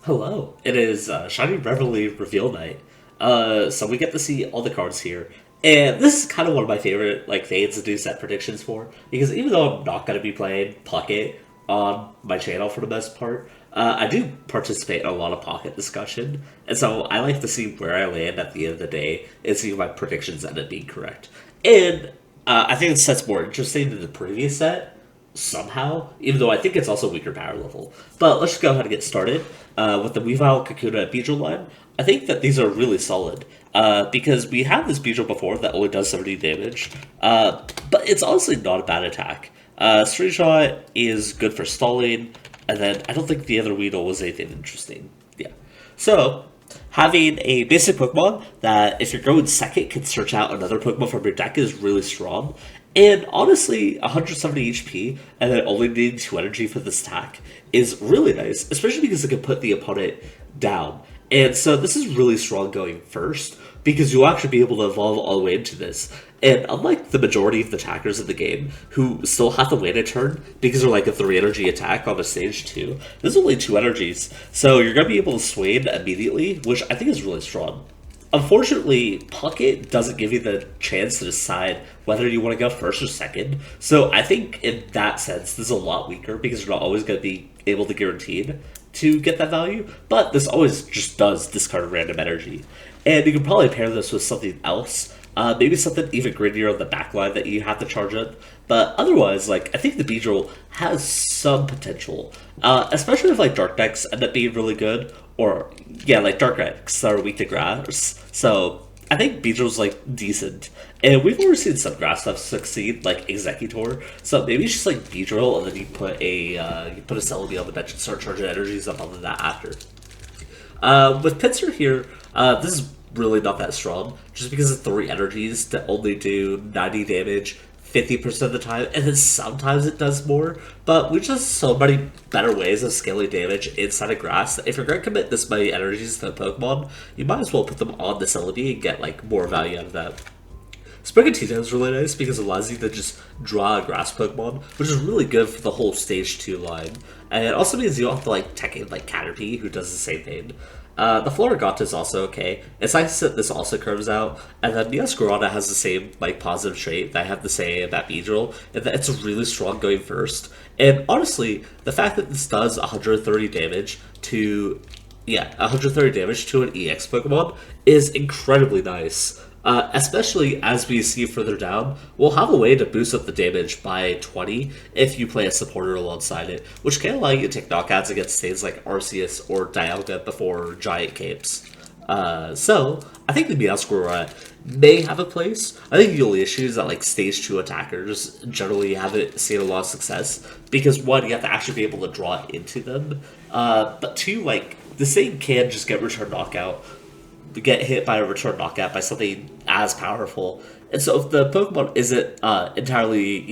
Hello. It is Shiny Revelry reveal night. So we get to see all the cards here. And this is kind of one of my favorite fades to do set predictions for, because even though I'm not going to be playing Pocket on my channel for the most part, I do participate in a lot of Pocket discussion, and so I like to see where I land at the end of the day and see if my predictions end up being correct. And I think this set's more interesting than the previous set, somehow, even though I think it's also weaker power level. But let's just go ahead and get started with the Weavile, Kakuna, and Beedrill line. I think that these are really solid because we had this Beedrill before that only does 70 damage, but it's honestly not a bad attack. String Shot is good for stalling, and then I don't think the other Weedle was anything interesting. Yeah. So, having a basic Pokemon that, if you're going second, can search out another Pokemon from your deck is really strong. And honestly, 170 HP and then only needing 2 energy for this attack is really nice, especially because it can put the opponent down. And so this is really strong going first, because you'll actually be able to evolve all the way into this. And unlike the majority of the attackers in the game, who still have to wait a turn because they're like a 3 energy attack on a stage 2, there's only 2 energies. So you're going to be able to swing immediately, which I think is really strong. Unfortunately, Pocket doesn't give you the chance to decide whether you want to go first or second. So I think in that sense, this is a lot weaker because you're not always going to be able to guaranteed to get that value. But this always just does discard random energy. And you can probably pair this with something else. Maybe something even grittier on the backline that you have to charge up. But otherwise, I think the Beedrill has some potential. Especially if, Dark decks end up being really good. Or, yeah, Dark decks that are weak to grass. So, I think Beedrill's, decent. And we've already seen some grass stuff succeed, like Executor. So maybe it's just, Beedrill, and then you put a Celebi on the bench and start charging energies up on that after. With Pinsir here, this is really not that strong, just because of 3 energies that only do 90 damage 50% of the time, and then sometimes it does more, but we just have so many better ways of scaling damage inside of grass that if you're going to commit this many energies to a Pokemon, you might as well put them on the Celebi and get, more value out of that. Sprigatito is really nice because it allows you to just draw a grass Pokemon, which is really good for the whole Stage 2 line. And it also means you don't have to tech in Caterpie, who does the same thing. The Florigata is also okay. It's nice that this also curves out, and then Meowscarada has the same positive trait that I have to say about Beedrill, and that it's really strong going first. And honestly, the fact that this does 130 damage to 130 damage to an EX Pokemon is incredibly nice. Especially as we see further down, we'll have a way to boost up the damage by 20 if you play a supporter alongside it, which can allow you to take knockouts against things like Arceus or Dialga before Giant Capes. So, I think the Meowscarada may have a place. I think the only issue is that stage 2 attackers generally haven't seen a lot of success, because 1, you have to actually be able to draw into them, but 2, this thing can just get return knockout, get hit by a return knockout by something as powerful. And so if the Pokemon isn't entirely,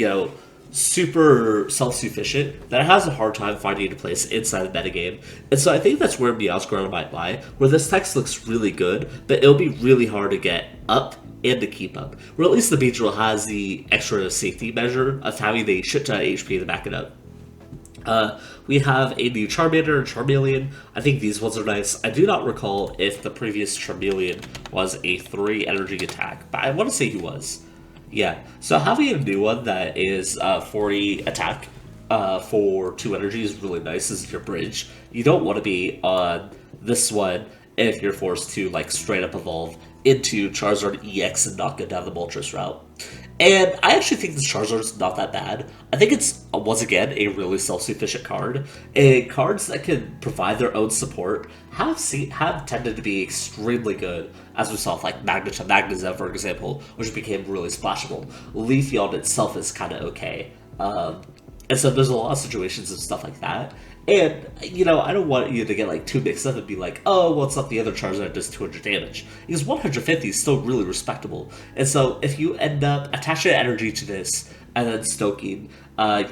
super self-sufficient, then it has a hard time finding a place inside the metagame. And so I think that's where Meowscarada might lie, where this text looks really good, but it'll be really hard to get up and to keep up. Or at least the Beedrill has the extra safety measure of having a shit ton of HP to back it up. We have a new Charmander and Charmeleon. I think these ones are nice. I do not recall if the previous Charmeleon was a 3 energy attack, but I want to say he was. Yeah, so having a new one that is 40 attack for 2 energy is really nice as your bridge. You don't want to be on this one if you're forced to straight up evolve into Charizard EX and not go down the Moltres route. And I actually think this Charizard's not that bad. I think it's, once again, a really self-sufficient card. And cards that can provide their own support have tended to be extremely good, as we saw with Magnezone, for example, which became really splashable. Leafeon itself is kind of okay. And so there's a lot of situations and stuff like that. And, I don't want you to get, too mixed up and be like, oh, well, it's not the other Charizard that does 200 damage. Because 150 is still really respectable. And so if you end up attaching energy to this and then stoking,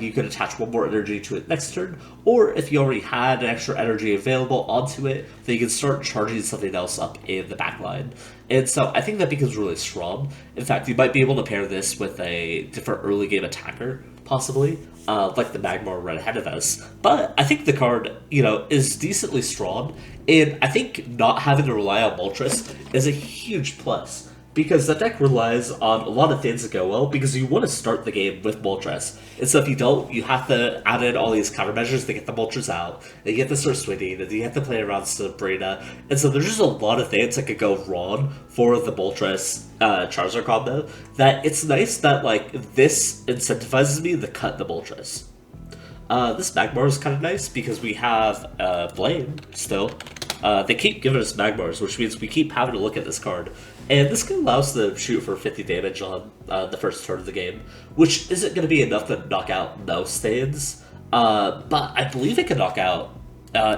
you could attach 1 more energy to it next turn. Or if you already had an extra energy available onto it, then you can start charging something else up in the backline. And so I think that becomes really strong. In fact, you might be able to pair this with a different early game attacker, possibly, like the Magmar right ahead of us. But I think the card, is decently strong, and I think not having to rely on Moltres is a huge plus. Because the deck relies on a lot of things that go well, because you want to start the game with Moltres. And so if you don't, you have to add in all these countermeasures to get the Moltres out, and you have to start swinging, and you have to play around Sabrina. And so there's just a lot of things that could go wrong for the Moltres Charizard combo, that it's nice that, like, this incentivizes me to cut the Moltres. This Magmar is kind of nice because we have Blame still. They keep giving us Magmars, which means we keep having to look at this card. And this can allow us to shoot for 50 damage on the first turn of the game, which isn't going to be enough to knock out most things. But I believe it can knock out,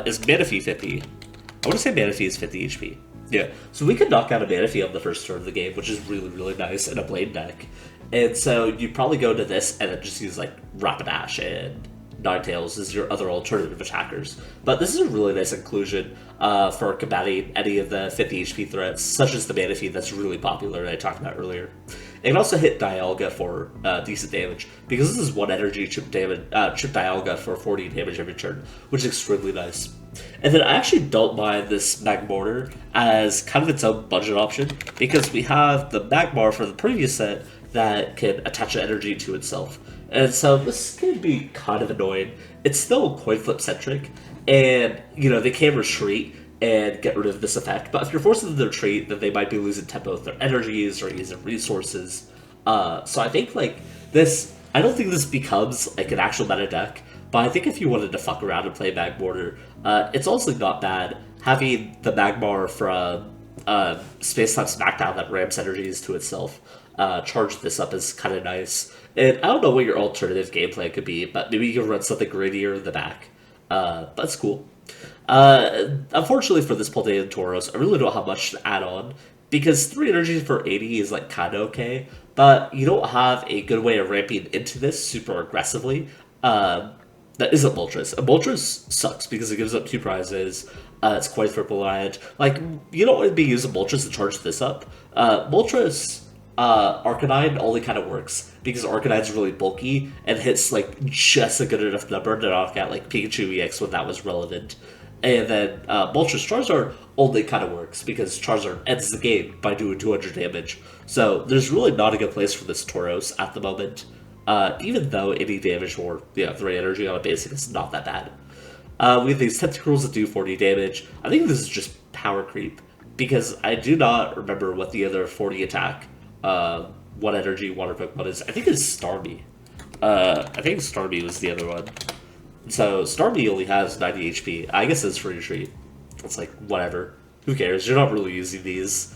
is Manaphy 50? I want to say Manaphy is 50 HP. Yeah, so we could knock out a Manaphy on the first turn of the game, which is really, really nice in a Blade deck. And so you probably go to this and then just use, like, Rapidash and Ninetales as your other alternative attackers. But this is a really nice inclusion for combating any of the 50 HP threats, such as the Manaphy that's really popular that I talked about earlier. It can also hit Dialga for decent damage, because this is 1 energy chip Dialga for 40 damage every turn, which is extremely nice. And then I actually don't mind this Magmortar as kind of its own budget option, because we have the Magmar from the previous set that can attach energy to itself. And so this can be kind of annoying. It's still coin flip centric, and they can retreat and get rid of this effect. But if you're forcing them to retreat, then they might be losing tempo with their energies or using resources. So I think this, I don't think this becomes like an actual meta deck. But I think if you wanted to fuck around and play Magmortar, it's also not bad having the Magmar from Space Time Smackdown that ramps energies to itself. Charge this up is kind of nice. And I don't know what your alternative gameplay could be, but maybe you can run something grittier in the back. That's cool. Unfortunately for this Paldean Tauros, I really don't have much to add on, because 3 energy for 80 is kind of okay, but you don't have a good way of ramping into this super aggressively. That isn't Moltres. Moltres sucks because it gives up 2 prizes. It's quite reliant. You don't want to be using Moltres to charge this up. Moltres Arcanine only kind of works because Arcanine's really bulky and hits just a good enough number to knock out Pikachu EX when that was relevant. And then Moltres Charizard only kind of works because Charizard ends the game by doing 200 damage. So there's really not a good place for this Tauros at the moment. Even though any damage or 3 energy on a basic is not that bad. We have these Tentacruels that do 40 damage. I think this is just power creep because I do not remember what the other 40 attack 1 energy water Pokemon is. I think it's Starmie. I think Starmie was the other one. So Starmie only has 90 HP. I guess it's free retreat. It's whatever. Who cares? You're not really using these.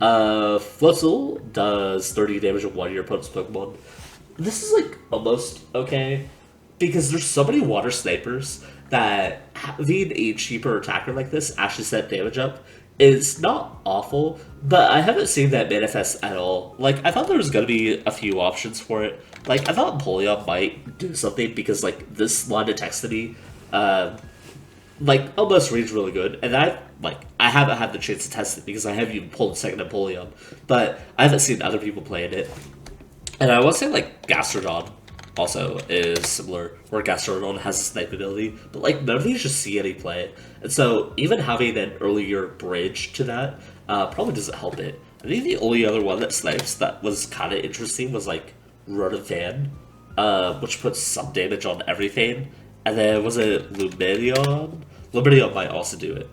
Floatzel does 30 damage to 1 of your opponent's Pokemon. This is almost okay because there's so many water snipers that having a cheaper attacker like this actually set damage up is not awful, but I haven't seen that manifest at all. I thought there was going to be a few options for it. I thought Empoleon might do something because, this line of text to me, almost reads really good. And I haven't had the chance to test it because I haven't even pulled second Empoleon, but I haven't seen other people playing it. And I want to say, Gastrodon also is similar, where Gastrodon has a snipe ability, but none of these just see any play. And so even having an earlier bridge to that probably doesn't help it. I think the only other one that snipes that was kind of interesting was Rotovan, which puts some damage on everything. And then was it Lumineon? Lumineon might also do it.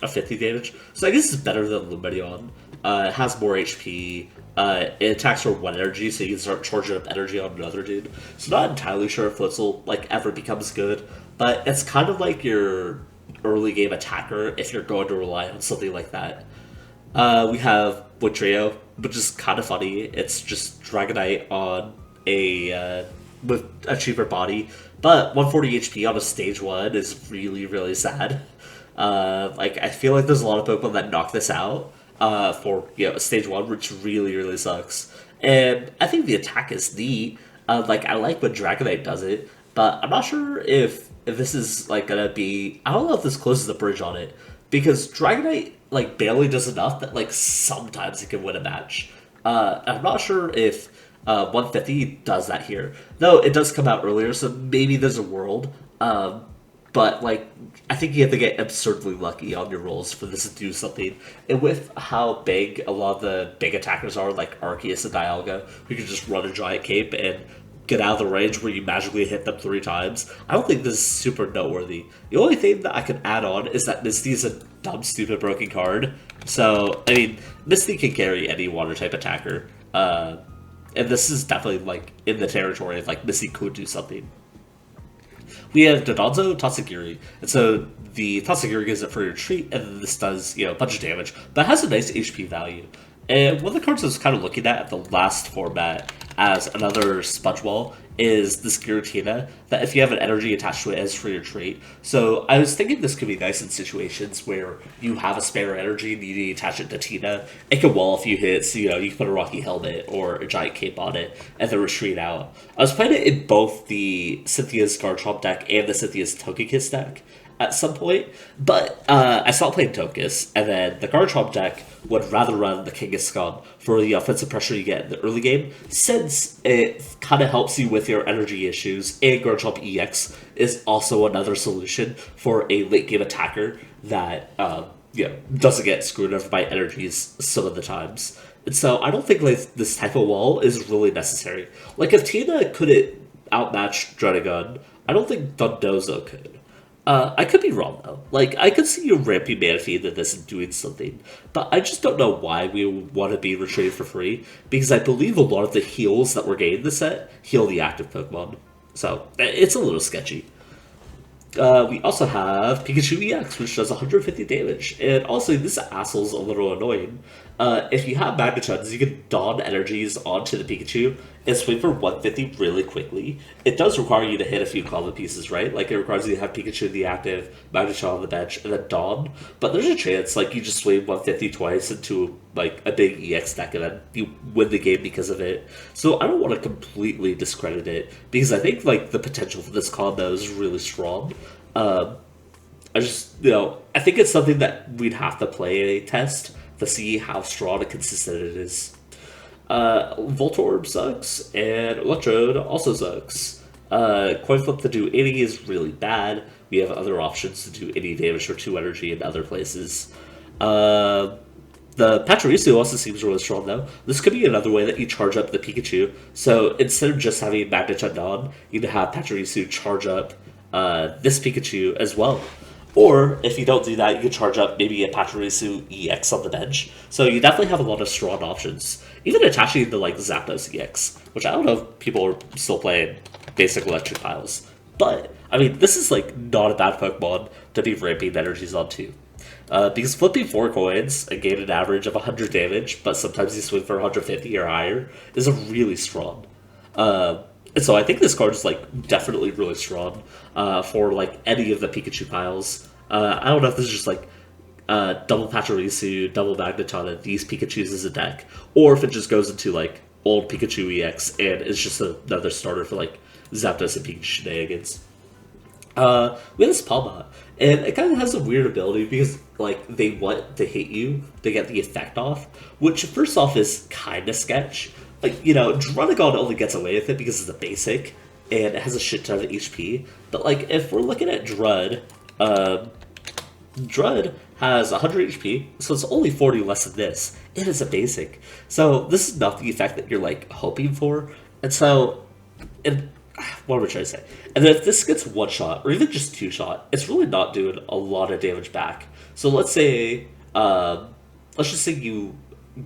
A 50 damage. So I guess it's better than Lumineon. It has more HP. It attacks for 1 energy, so you can start charging up energy on another dude. So not entirely sure if Floatzel ever becomes good, but it's kind of your early game attacker if you're going to rely on something like that. We have Trio, which is kind of funny. It's just Dragonite on a with a cheaper body, but 140 HP on a stage 1 is really, really sad. I feel like there's a lot of Pokemon that knock this out. For stage 1, which really, really sucks. And I think the attack is neat. I like when Dragonite does it, but I'm not sure if this is gonna be. I don't know if this closes the bridge on it because Dragonite barely does enough that sometimes it can win a match. I'm not sure if 150 does that here. Though it does come out earlier, so maybe there's a world. But like, I think you have to get absurdly lucky on your rolls for this to do something. And with how big a lot of the big attackers are, like Arceus and Dialga, who can just run a giant cape and get out of the range where you magically hit them 3 times, I don't think this is super noteworthy. The only thing that I can add on is that Misty's a dumb, stupid, broken card. So, I mean, Misty can carry any water type attacker. And this is definitely like in the territory of like Misty could do something. We have Dodonzo, Tatsugiri, and so the Tatsugiri gives it for your treat, and then this does, a bunch of damage, but it has a nice HP value. And one of the cards I was kind of looking at the last format as another sponge wall is this Giratina, that if you have an energy attached to it, as for your trait. So I was thinking this could be nice in situations where you have a spare energy and you need to attach it to Tina. It can wall a few hits, you can put a Rocky Helmet or a Giant Cape on it and then retreat out. I was playing it in both the Cynthia's Garchomp deck and the Cynthia's Togekiss deck at some point, but I stopped playing Togekiss, and then the Garchomp deck would rather run the Kangaskhan for the offensive pressure you get in the early game, since it kind of helps you with your energy issues, and Garchomp EX is also another solution for a late game attacker that doesn't get screwed over by energies some of the times. And so I don't think like this type of wall is really necessary. Like if Tina couldn't outmatch Dredagon, I don't think Dondozo could. I could be wrong, though. Like, I could see you ramping Manaphy into this and doing something, but I just don't know why we would want to be retreated for free, because I believe a lot of the heals that we're getting in the set heal the active Pokemon. So, it's a little sketchy. We also have Pikachu EX, which does 150 damage, and also this asshole's a little annoying. If you have Magnetuns, you can don energies onto the Pikachu and swing for 150 really quickly. It does require you to hit a few combo pieces, right? Like, it requires you to have Pikachu in the active, Magneton on the bench, and then don. But there's a chance, like, you just swing 150 twice into, like, a big EX deck, and then you win the game because of it. So I don't want to completely discredit it, because I think, like, the potential for this combo is really strong. I just, I think it's something that we'd have to play in a test to see how strong and consistent it is. Voltorb sucks, and Electrode also sucks. Coin Flip to do any is really bad. We have other options to do any damage for 2 energy in other places. The Pachirisu also seems really strong, though. This could be another way that you charge up the Pikachu. So instead of just having Magneton on, you can have Pachirisu charge up this Pikachu as well. Or, if you don't do that, you can charge up maybe a Pachirisu EX on the bench. So you definitely have a lot of strong options. Even attaching to, like, Zapdos EX, which I don't know if people are still playing basic electric piles. But, I mean, this is, like, not a bad Pokemon to be ramping energies onto. Because flipping 4 coins and gain an average of 100 damage, but sometimes you swing for 150 or higher, is a really strong. And so I think this card is, like, definitely really strong for, like, any of the Pikachu piles. I don't know if this is just, like, double Pachirisu, double Magneton, and these Pikachus as a deck, or if it just goes into, like, old Pikachu EX and is just another starter for, like, Zapdos and Pikachu shenanigans. We have this Palma, and it kind of has a weird ability because, like, they want to hit you to get the effect off, which, first off, is kind of sketch. Like, Druddigon only gets away with it because it's a basic, and it has a shit ton of HP. But, like, if we're looking at Drud, Drud has 100 HP, so it's only 40 less than this. It is a basic. So this is not the effect that you're, like, hoping for. And so, what am I trying to say? And then if this gets 1-shot, or even just 2-shot, it's really not doing a lot of damage back. So let's say, let's just say you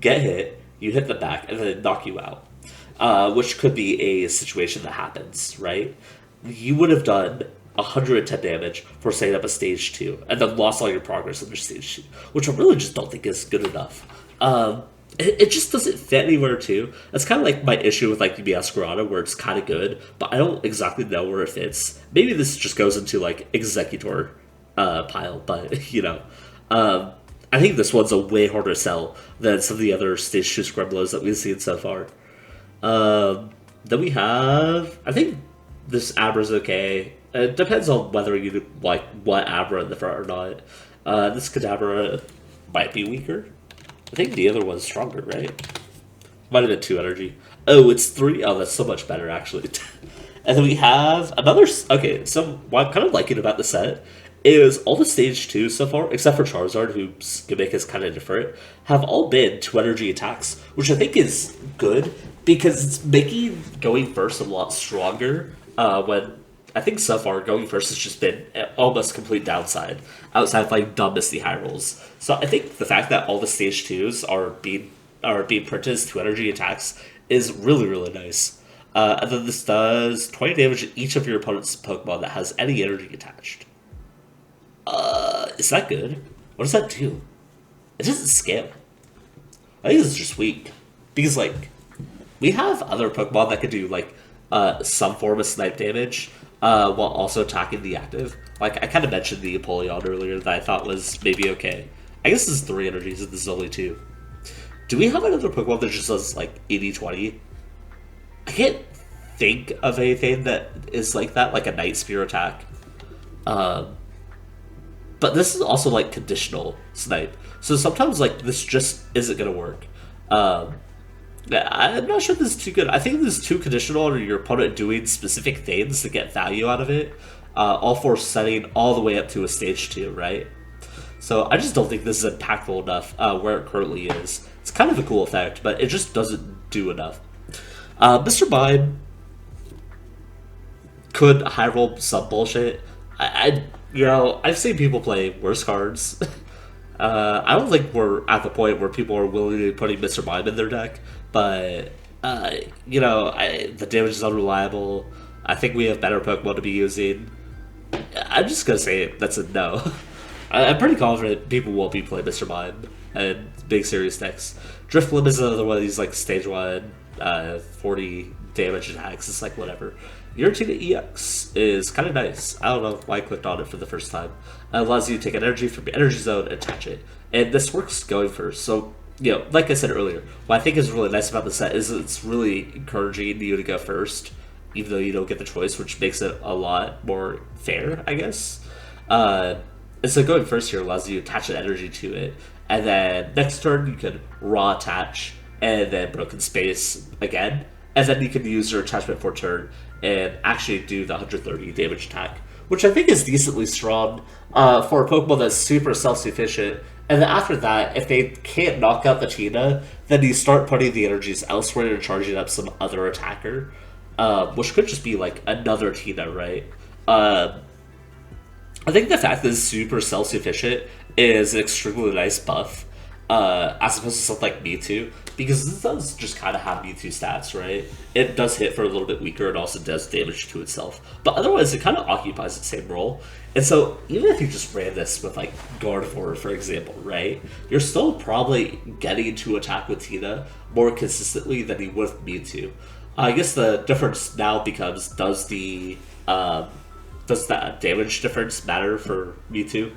get hit, you hit the back, and then it knock you out. Which could be a situation that happens, right? You would have done 110 damage for setting up a stage 2, and then lost all your progress under stage 2, which I really just don't think is good enough. It just doesn't fit anywhere, too. That's kind of like my issue with, like, the Ascarada, where it's kind of good, but I don't exactly know where it fits. Maybe this just goes into, like, Executor pile, but, I think this one's a way harder sell than some of the other stage 2 Scrublos that we've seen so far. Then we have, I think this Abra's okay. It depends on whether you like what Abra in the front or not. This Kadabra might be weaker. I think the other one's stronger, right? Might have been 2 energy. Oh, it's 3? Oh, that's so much better, actually. And then we have another... Okay, so what I'm kind of liking about the set is all the stage 2 so far, except for Charizard, whose gimmick is kind of different, have all been 2 energy attacks, which I think is good, because it's making going first a lot stronger, when I think so far going first has just been almost complete downside, outside of like dumb Misty high rolls. So I think the fact that all the stage 2s are being printed as 2 energy attacks is really, really nice. And then this does 20 damage to each of your opponent's Pokemon that has any energy attached. Is that good? What does that do? It doesn't scale. I think it's just weak. Because, like, we have other Pokemon that could do, like, some form of snipe damage, while also attacking the active. Like, I kind of mentioned the Apollyon earlier that I thought was maybe okay. I guess this is 3 energies and this is only 2. Do we have another Pokemon that just does, like, 80-20? I can't think of anything that is like that, like a Night Spear attack. But this is also like conditional snipe. So sometimes like this just isn't gonna work. I'm not sure this is too good. I think this is too conditional on your opponent doing specific things to get value out of it. All for setting all the way up to a stage 2, right? So I just don't think this is impactful enough where it currently is. It's kind of a cool effect, but it just doesn't do enough. Mr. Mime could high roll some bullshit. I've seen people play worse cards. I don't think we're at the point where people are willingly putting Mr. Mime in their deck, but the damage is unreliable. I think we have better Pokemon to be using. I'm just gonna say that's a no. I'm pretty confident people won't be playing Mr. Mime and big serious decks. Drifblim is another one of these like stage 1, 40 damage attacks. It's like whatever. Irritated EX is kind of nice. I don't know why I clicked on it for the first time. It allows you to take an energy from your energy zone and attach it. And this works going first. So, like I said earlier, what I think is really nice about the set is it's really encouraging you to go first, even though you don't get the choice, which makes it a lot more fair, I guess. And so going first here allows you to attach an energy to it. And then next turn you can raw attach, and then broken space again. And then you can use your attachment for turn and actually do the 130 damage attack, which I think is decently strong for a Pokemon that's super self-sufficient. And then after that, if they can't knock out the Tina, then you start putting the energies elsewhere and charging up some other attacker, which could just be like another Tina, right? I think the fact that it's super self-sufficient is an extremely nice buff, as opposed to something like Mewtwo, because this does just kind of have Mewtwo stats, right? It does hit for a little bit weaker, and also does damage to itself, but otherwise it kind of occupies the same role. And so even if you just ran this with like Gardevoir, for example, right, you're still probably getting to attack with Tina more consistently than you would with Mewtwo. I guess the difference now becomes, does that damage difference matter for Mewtwo?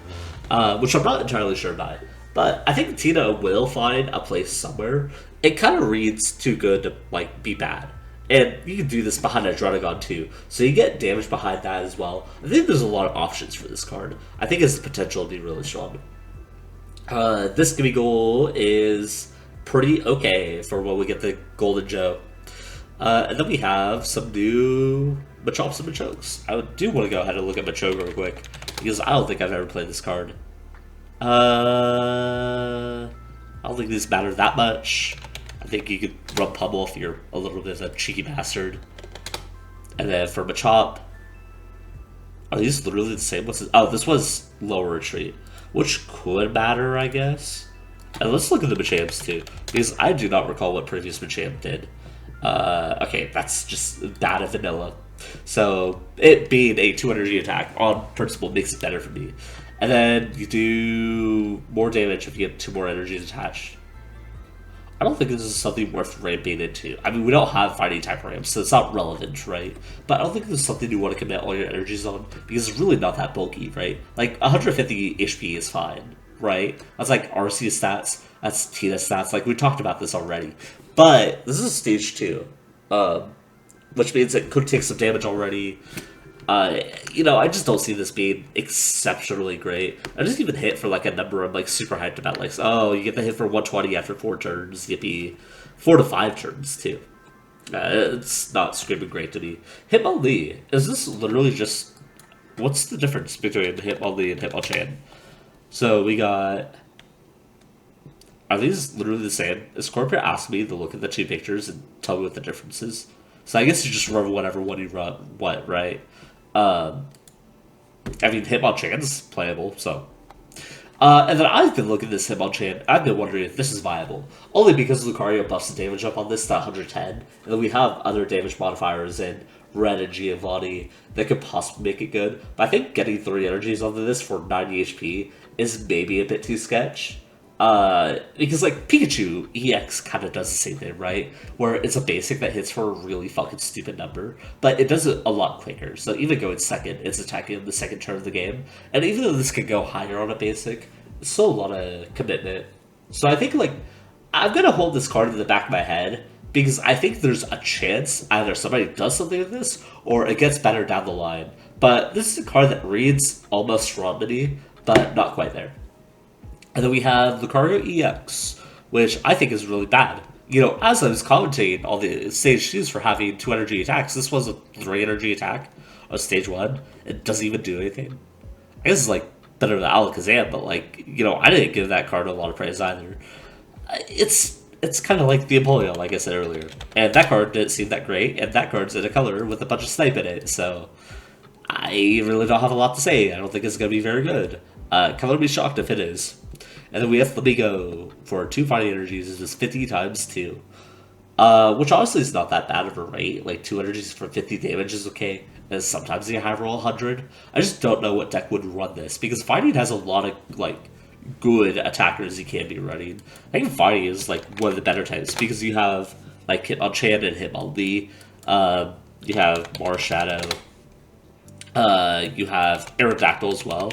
Which I'm not entirely sure about. But I think Tina will find a place somewhere. It kind of reads too good to like be bad. And you can do this behind a Druddigon too. So you get damage behind that as well. I think there's a lot of options for this card. I think it has the potential to be really strong. This Gimmighoul is pretty okay for when we get the Golden Joe. And then we have some new Machops and Machokes. I do want to go ahead and look at Machoke real quick, because I don't think I've ever played this card. I don't think these matter that much. I think you could run Pummel if you're a little bit of a cheeky bastard. And then for Machop, are these literally the same? Oh, this was lower retreat, which could matter, I guess. And let's look at the Machamps too, because I do not recall what previous Machamp did. Okay, that's just bad and vanilla. So it being a 2 energy attack on principle makes it better for me. And then you do more damage if you get 2 more energies attached. I don't think this is something worth ramping into. I mean, we don't have fighting type ramps, so it's not relevant, right? But I don't think this is something you want to commit all your energies on, because it's really not that bulky, right? Like 150 HP is fine, right? That's like RC stats, that's Tina stats. Like we talked about this already. But this is stage 2, which means it could take some damage already. I just don't see this being exceptionally great. I just even hit for like a number I'm like super hyped about. Like, oh, you get the hit for 120 after 4 turns. Yippee. 4 to 5 turns too. It's not screaming great to me. Hitmonlee, is this literally just... What's the difference between Hitmonlee and Hitmonchan? So we got... Are these literally the same? Is Scorpio asked me to look at the two pictures and tell me what the difference is? So I guess you just run whatever one you run, what, right? Um, I mean, Hitmonchan's playable, so... and then I've been looking at this Hitmonchan, I've been wondering if this is viable. Only because Lucario buffs the damage up on this to 110, and then we have other damage modifiers in Red and Giovanni that could possibly make it good. But I think getting 3 energies onto this for 90 HP is maybe a bit too sketch. Because like Pikachu EX kind of does the same thing, right? Where it's a basic that hits for a really fucking stupid number, but it does it a lot quicker. So even going second, it's attacking the second turn of the game. And even though this could go higher on a basic, it's still a lot of commitment. So I think like I'm gonna hold this card in the back of my head because I think there's a chance either somebody does something with this or it gets better down the line. But this is a card that reads almost Romney, but not quite there. And then we have Lucario EX, which I think is really bad. You know, as I was commentating on the stage 2s for having 2 energy attacks, this was a 3 energy attack on stage 1. It doesn't even do anything. I guess it's like better than Alakazam, but like, you know, I didn't give that card a lot of praise either. It's kind of like the Empoleon, like I said earlier. And that card didn't seem that great, and that card's in a color with a bunch of snipe in it, so I really don't have a lot to say. I don't think it's going to be very good. Color be shocked if it is. And then we have Flamigo for 2 fighting energies, is just 50 times 2. Which honestly is not that bad of a rate. Like 2 energies for 50 damage is okay. And sometimes you have roll 100. I just don't know what deck would run this because fighting has a lot of like good attackers you can be running. I think fighting is like one of the better types because you have like Hitmonchan and Hitmonlee. You have Marshadow. You have Aerodactyl as well.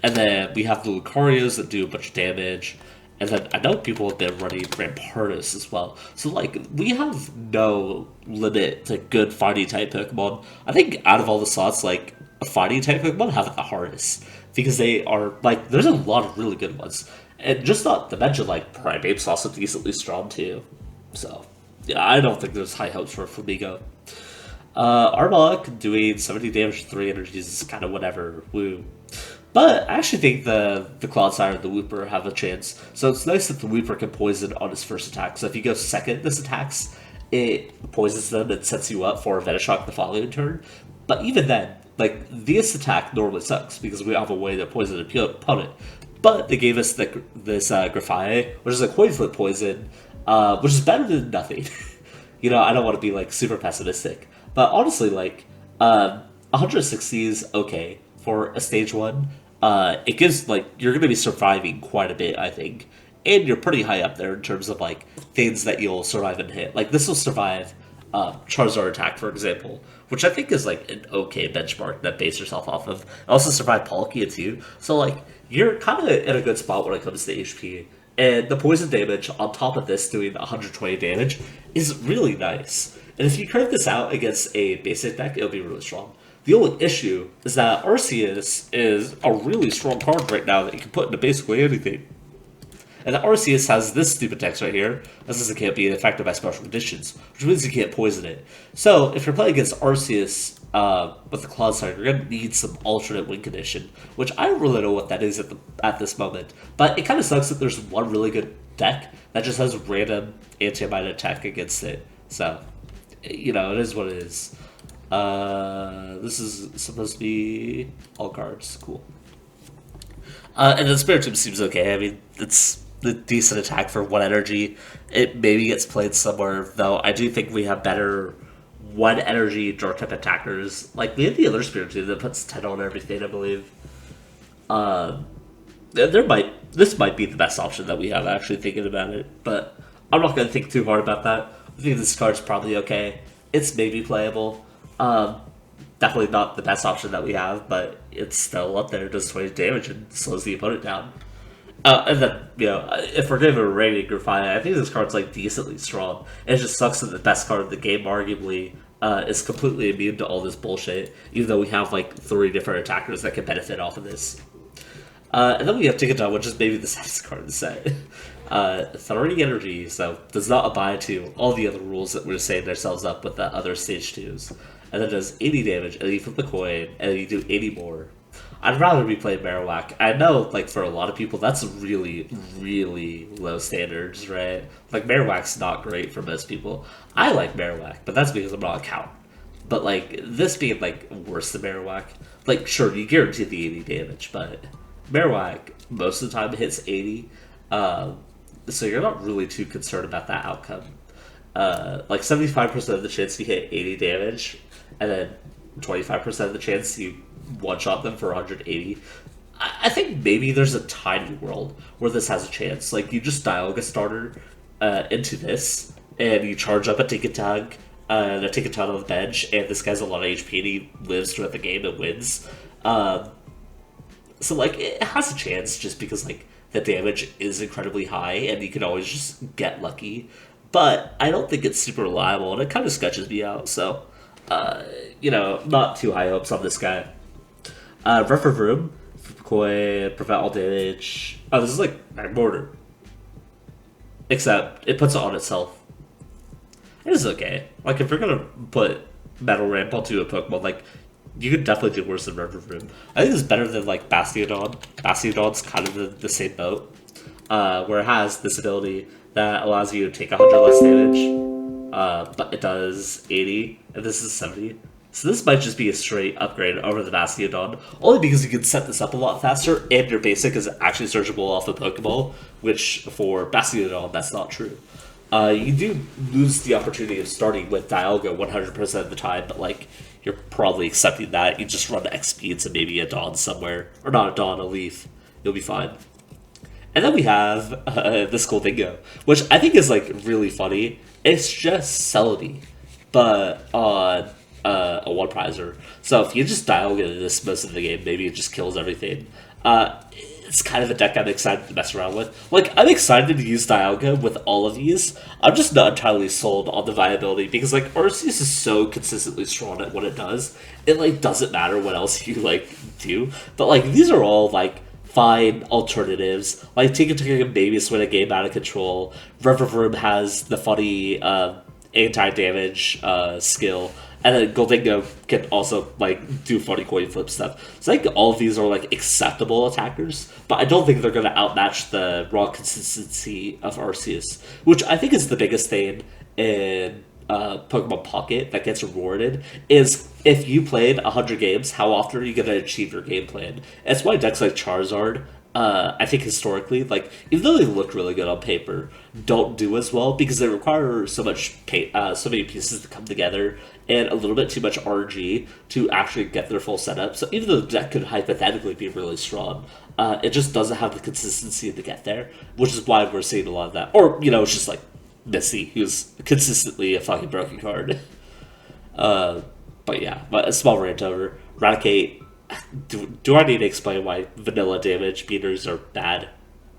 And then we have the Lucarios that do a bunch of damage. And then I know people have been running Rampardos as well. So, like, we have no limit to good fighting type Pokemon. I think out of all the slots, like, a fighting type Pokemon have it the hardest. Because they are, like, there's a lot of really good ones. And just not to mention, like, Primeape's also decently strong too. So, yeah, I don't think there's high hopes for Flamigo. Arbok doing 70 damage to 3 energies is kind of whatever. Woo. But I actually think the Clodsire and the Wooper have a chance. So it's nice that the Wooper can poison on his first attack. So if you go second this attacks, it poisons them and sets you up for a Venoshock the following turn. But even then, like, this attack normally sucks because we have a way to poison an opponent. But they gave us this Grafaiai, which is a coin flip poison, which is better than nothing. You know, I don't want to be, like, super pessimistic. But honestly, like, 160 is okay for a stage 1. It gives, like, you're going to be surviving quite a bit, I think. And you're pretty high up there in terms of, like, things that you'll survive and hit. Like, this will survive Charizard attack, for example, which I think is, like, an okay benchmark that base yourself off of. It also survived Palkia, too. So, like, you're kind of in a good spot when it comes to HP. And the poison damage on top of this doing 120 damage is really nice. And if you curve this out against a basic deck, it'll be really strong. The only issue is that Arceus is a really strong card right now that you can put into basically anything. And the Arceus has this stupid text right here that says it can't be affected by special conditions, which means you can't poison it. So if you're playing against Arceus with the Clodsire, you're going to need some alternate win condition, which I don't really know what that is at this moment. But it kind of sucks that there's one really good deck that just has random anti-mine attack against it. So, you know, it is what it is. This is supposed to be all cards. Cool. And the Spiritomb seems okay. I mean, it's a decent attack for 1 energy. It maybe gets played somewhere, though. I do think we have better 1 energy dark type attackers. Like, we have the other Spiritomb that puts 10 on everything, I believe. This might be the best option that we have, actually, thinking about it. But I'm not going to think too hard about that. I think this card's probably okay. It's maybe playable. Definitely not the best option that we have, but it's still up there. It does 20 damage and slows the opponent down. And then, you know, if we're giving a rating Grafaiai, I think this card's, like, decently strong. It just sucks that the best card of the game, arguably, is completely immune to all this bullshit, even though we have, like, 3 different attackers that can benefit off of this. And then we have Ticket which is maybe the saddest card in the set. 30 energy, so does not abide to all the other rules that we're setting ourselves up with the other stage 2s. And then does 80 damage, and then you flip the coin, and then you do 80 more. I'd rather be playing Marowak. I know, like, for a lot of people, that's really, really low standards, right? Like, Marowak's not great for most people. I like Marowak, but that's because I'm not a count. But, like, this being, like, worse than Marowak, like, sure, you guarantee the 80 damage, but Marowak, most of the time, hits 80. So you're not really too concerned about that outcome. Like 75% of the chance you hit 80 damage, and then 25% of the chance you one-shot them for 180. I think maybe there's a tiny world where this has a chance. Like, you just dialogue a starter into this, and you charge up a ticket tag, and a ticket tag on the bench, and this guy's a lot of HP, and he lives throughout the game and wins. So, like, it has a chance just because, like, the damage is incredibly high, and you can always just get lucky. But I don't think it's super reliable, and it kind of sketches me out, so, not too high hopes on this guy. Referroom, Koi, prevent all damage. Oh, this is like Mag Mortar. Except, it puts it on itself. It is okay. Like, if you're gonna put Metal Ramp onto a Pokemon, like, you could definitely do worse than Referroom. I think it's better than, like, Bastiodon. Bastiodon's kind of the same boat, where it has this ability that allows you to take 100 less damage, but it does 80, and this is 70. So this might just be a straight upgrade over the Bastiodon, only because you can set this up a lot faster, and your basic is actually searchable off the Pokeball, which for Bastiodon, that's not true. You do lose the opportunity of starting with Dialga 100% of the time, but, like, you're probably accepting that. You just run XP to maybe a Dawn somewhere, or not a Dawn, a Leaf. You'll be fine. And then we have this Goldingo, which I think is, like, really funny. It's just Celebi, but on a one-prizer. So if you just dial into this most of the game, maybe it just kills everything. It's kind of a deck I'm excited to mess around with. Like, I'm excited to use Dialga with all of these. I'm just not entirely sold on the viability, because, like, Arceus is so consistently strong at what it does. It, like, doesn't matter what else you, like, do. But, like, these are all, like, fine alternatives. Like, Tinker can maybe swing a game out of control. Reververb has the funny anti-damage skill. And then Goldingo can also, like, do funny coin flip stuff. So I think all of these are, like, acceptable attackers, but I don't think they're going to outmatch the raw consistency of Arceus, which I think is the biggest thing in Pokemon Pocket that gets rewarded, is if you played 100 games, how often are you going to achieve your game plan? That's why decks like Charizard, I think historically, like, even though they look really good on paper, don't do as well because they require so many pieces to come together and a little bit too much RNG to actually get their full setup. So even though the deck could hypothetically be really strong, it just doesn't have the consistency to get there, which is why we're seeing a lot of that. Or, it's just like Missy, who's consistently a fucking broken card. But yeah, but a small rant over. Raticate. Do I need to explain why vanilla damage beaters are bad?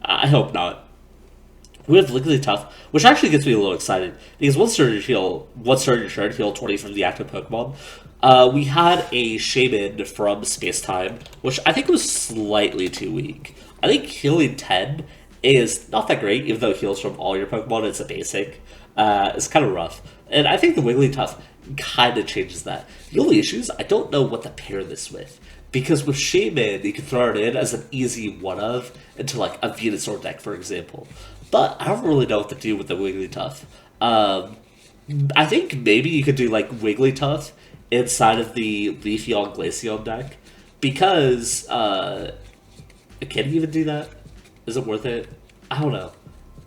I hope not. We have Lickly Tough, which actually gets me a little excited, because once started heal 20 from the active Pokemon. We had a Shaman from Space Time, which I think was slightly too weak. I think healing 10 is not that great, even though it heals from all your Pokemon, it's a basic. It's kind of rough. And I think the Wigglytuff kind of changes that. The only issue is I don't know what to pair this with. Because with Shaman, you can throw it in as an easy one-of into, like, a Venusaur deck, for example. But I don't really know what to do with the Wigglytuff. I think maybe you could do, like, Wigglytuff inside of the Leafeon Glaceon deck. Because, can you even do that? Is it worth it? I don't know.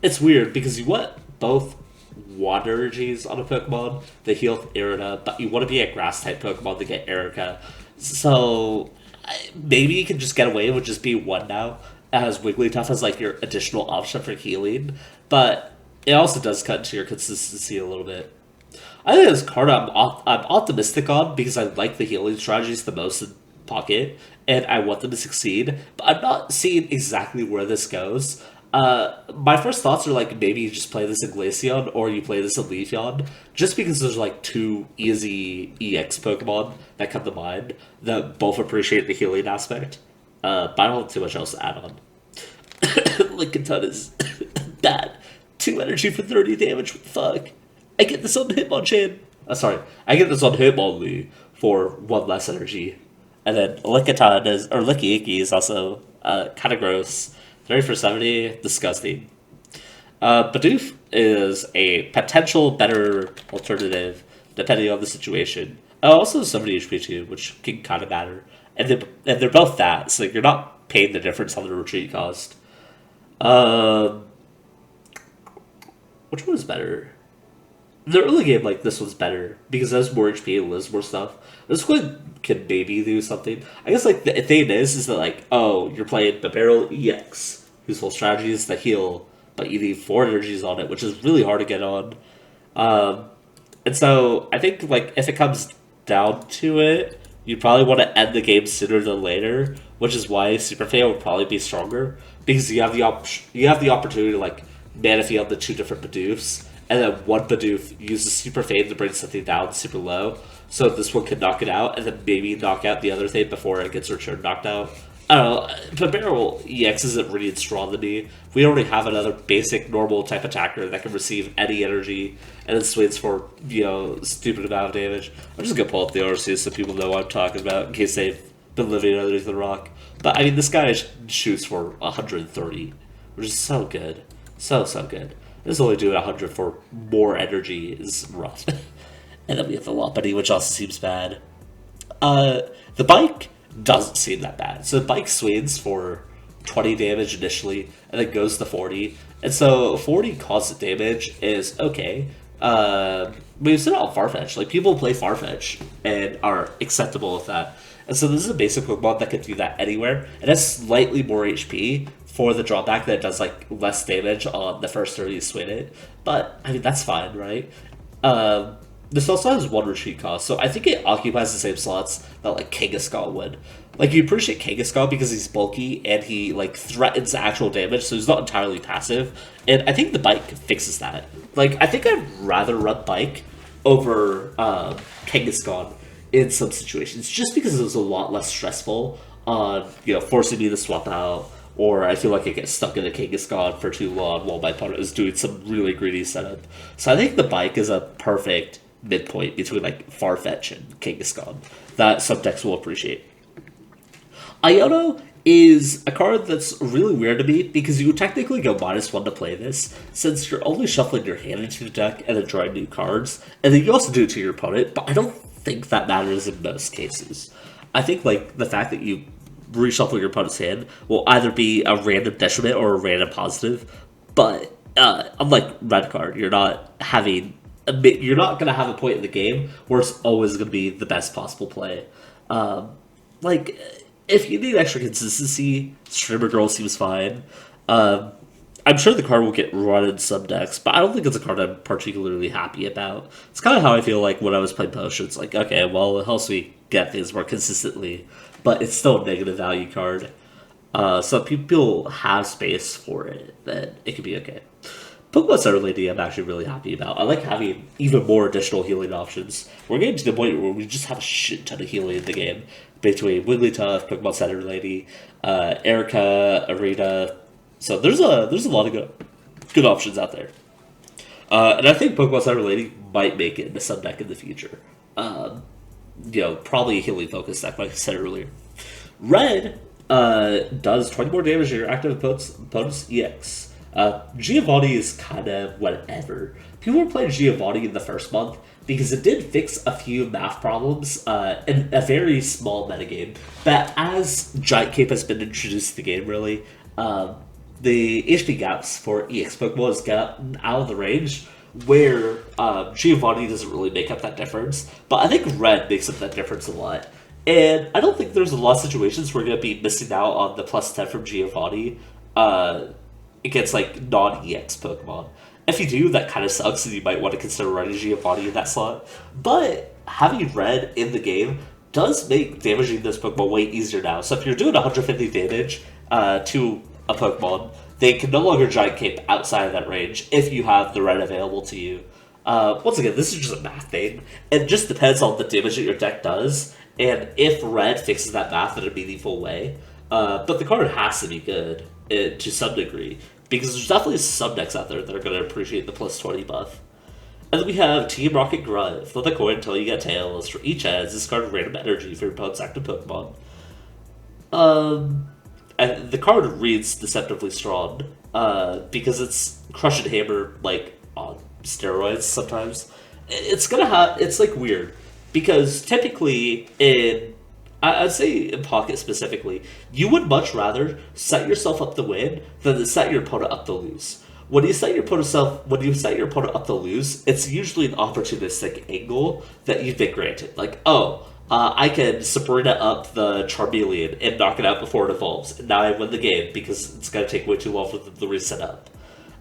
It's weird, because you want both water energies on a Pokemon to heal with Irida, but you want to be a Grass-type Pokemon to get Erica. So, maybe you can just get away with just being one now, as Wigglytuff as, like, your additional option for healing, but it also does cut into your consistency a little bit. I think this card I'm optimistic on, because I like the healing strategies the most in Pocket, and I want them to succeed, but I'm not seeing exactly where this goes. My first thoughts are, like, maybe you just play this in Glaceon, or you play this in Leafeon, just because there's, like, two easy EX Pokemon that come to mind that both appreciate the healing aspect. But I don't have too much else to add on. Lincoln Ton is bad. 2 energy for 30 damage. What the fuck? I get this on Hitmonchan. Sorry, I get this on Hitmonlee for 1 less energy. And then Lickitung is, or Licky is also kind of gross. 30 for 70, disgusting. Bidoof is a potential better alternative depending on the situation. Also 70 HP too, which can kind of matter. And they're both that, so you're not paying the difference on the retreat cost. Which one is better? The early game, like, this one's better because it has more HP and lives more stuff. This one can maybe do something. I guess, like, the thing is that, like, oh, you're playing the Barrel EX, whose whole strategy is to heal, but you need 4 energies on it, which is really hard to get on. And so, I think, like, if it comes down to it, you probably want to end the game sooner than later, which is why Super Fail would probably be stronger, because you have the opportunity to, like, mana field the 2 different Bidoofs, and then one Bidoof uses Super Fade to bring something down super low, so this one could knock it out, and then maybe knock out the other thing before it gets returned knocked out. I don't know, but Barrel EX isn't really strong to me. We already have another basic normal type attacker that can receive any energy, and it swings for, you know, stupid amount of damage. I'm just gonna pull up the RC so people know what I'm talking about, in case they've been living underneath the rock. But I mean, this guy shoots for 130, which is so good. So good. This only doing 100 for more energy is rough. And then we have the Lopunny, which also seems bad. The bike doesn't seem that bad. So the bike swings for 20 damage initially, and then goes to 40. And so 40 constant damage is okay. We've seen it on Farfetch. Like, people play Farfetch and are acceptable with that. And so this is a basic Pokemon that can do that anywhere. It has slightly more HP for the drawback that it does, like, less damage on the first 30 you swing it. But, I mean, that's fine, right? This also has 1 retreat cost, so I think it occupies the same slots that, like, Kangaskhan would. Like, you appreciate Kangaskhan because he's bulky and he, like, threatens actual damage, so he's not entirely passive. And I think the bike fixes that. Like, I think I'd rather run bike over Kangaskhan in some situations, just because it was a lot less stressful on, you know, forcing me to swap out, or I feel like I get stuck in a Kangaskhan for too long while my opponent is doing some really greedy setup. So I think the bike is a perfect midpoint between, like, Farfetch and Kangaskhan that some decks will appreciate. Iono is a card that's really weird to me because you technically go -1 to play this, since you're only shuffling your hand into the deck and then drawing new cards, and then you also do it to your opponent, but I don't think that matters in most cases. I think, like, the fact that you reshuffle your opponent's hand will either be a random detriment or a random positive, but unlike red card, you're not going to have a point in the game where it's always going to be the best possible play. Like, if you need extra consistency, Streamer Girl seems fine. I'm sure the card will get run in some decks, but I don't think it's a card I'm particularly happy about. It's kind of how I feel like when I was playing Potions. Like, okay, well, it helps me get things more consistently, but it's still a negative value card. So if people have space for it, then it could be okay. Pokemon Center Lady I'm actually really happy about. I like having even more additional healing options. We're getting to the point where we just have a shit ton of healing in the game, between Wigglytuff, Pokemon Center Lady, Erica, Arena. So there's a lot of good options out there. And I think Pokemon Center Lady might make it into some deck in the future. You know, probably a healing focus deck, like I said earlier. Red does 20 more damage to your active opponent's EX. Giovanni is kind of whatever. People were playing Giovanni in the first month because it did fix a few math problems in a very small metagame. But as Giant Cape has been introduced to the game, really, the HP gaps for EX Pokemon has gotten out of the range where Giovanni doesn't really make up that difference. But I think Red makes up that difference a lot. And I don't think there's a lot of situations where we're going to be missing out on the +10 from Giovanni against, like, non-EX Pokemon. If you do, that kind of sucks, and you might want to consider running Giovanni in that slot. But having Red in the game does make damaging this Pokemon way easier now. So if you're doing 150 damage to a Pokemon, they can no longer Giant Cape outside of that range if you have the Red available to you. Once again, this is just a math thing. It just depends on the damage that your deck does, and if Red fixes that math in a meaningful way. But the card has to be good to some degree, because there's definitely some decks out there that are going to appreciate the plus 20 buff. And then we have Team Rocket Grunt. Flip a coin until you get tails. For each heads, discard random energy for your opponent's active Pokemon. And the card reads deceptively strong, because it's Crush and Hammer, like, on steroids sometimes. It's, like, weird. Because typically, I'd say in Pocket specifically, you would much rather set yourself up to win than to set your opponent up to lose. When you set your opponent up to lose, it's usually an opportunistic angle that you've been granted. Like, I can Sabrina up the Charmeleon and knock it out before it evolves, and now I win the game because it's going to take way too long for them to reset up.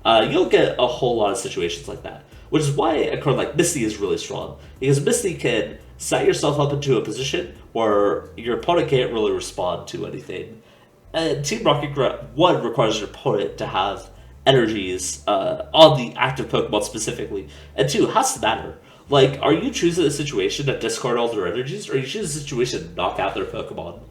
You'll get a whole lot of situations like that, which is why a card like Misty is really strong, because Misty can set yourself up into a position where your opponent can't really respond to anything. And Team Rocket Grunt, one, requires your opponent to have energies on the active Pokemon specifically, and two, has to matter. Like, are you choosing a situation to discard all their energies, or are you choosing a situation to knock out their Pokemon?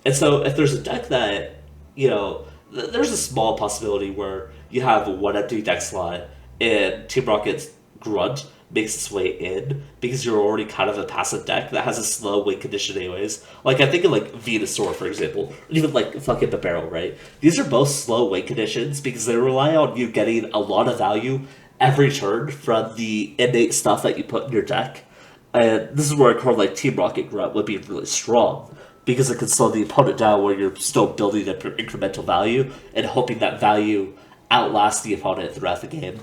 And so, if there's a deck that, there's a small possibility where you have one empty deck slot, and Team Rocket's Grunt makes its way in, because you're already kind of a passive deck that has a slow win condition anyways. Like, I think of, like, Venusaur, for example, or even, like, fucking the Barrel, right? These are both slow win conditions, because they rely on you getting a lot of value every turn from the innate stuff that you put in your deck. And this is where a card like Team Rocket Grunt would be really strong, because it can slow the opponent down where you're still building up your incremental value and hoping that value outlasts the opponent throughout the game.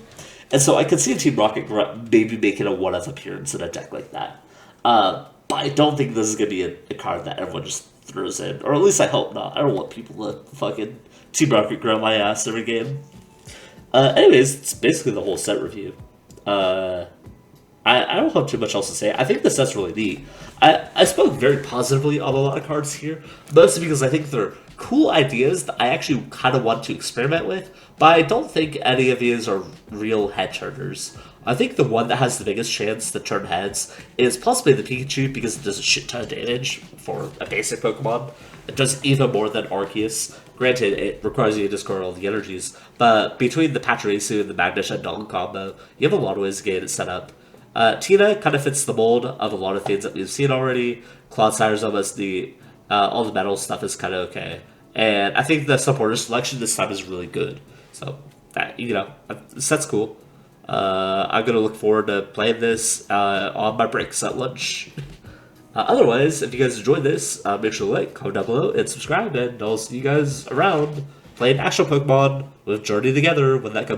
And so I could see a Team Rocket Grunt maybe making a one-off appearance in a deck like that. But I don't think this is going to be a card that everyone just throws in. Or at least I hope not. I don't want people to fucking Team Rocket Grunt my ass every game. Anyways, it's basically the whole set review. I don't have too much else to say. I think the set's really neat. I spoke very positively on a lot of cards here, mostly because I think they're cool ideas that I actually kind of want to experiment with, but I don't think any of these are real head turners. I think the one that has the biggest chance to turn heads is possibly the Pikachu, because it does a shit ton of damage for a basic Pokemon. It does even more than Arceus. Granted, it requires you to discard all the energies, but between the Pachirisu and the Magnesha Dawn combo, you have a lot of ways to get it set up. Tina kind of fits the mold of a lot of things that we've seen already. Cloudsire's almost all the metal stuff is kind of okay. And I think the supporter selection this time is really good. So, the set's cool. I'm going to look forward to playing this on my breaks at lunch. Otherwise, if you guys enjoyed this, make sure to like, comment down below, and subscribe, and I'll see you guys around playing actual Pokemon with Journey together when that comes.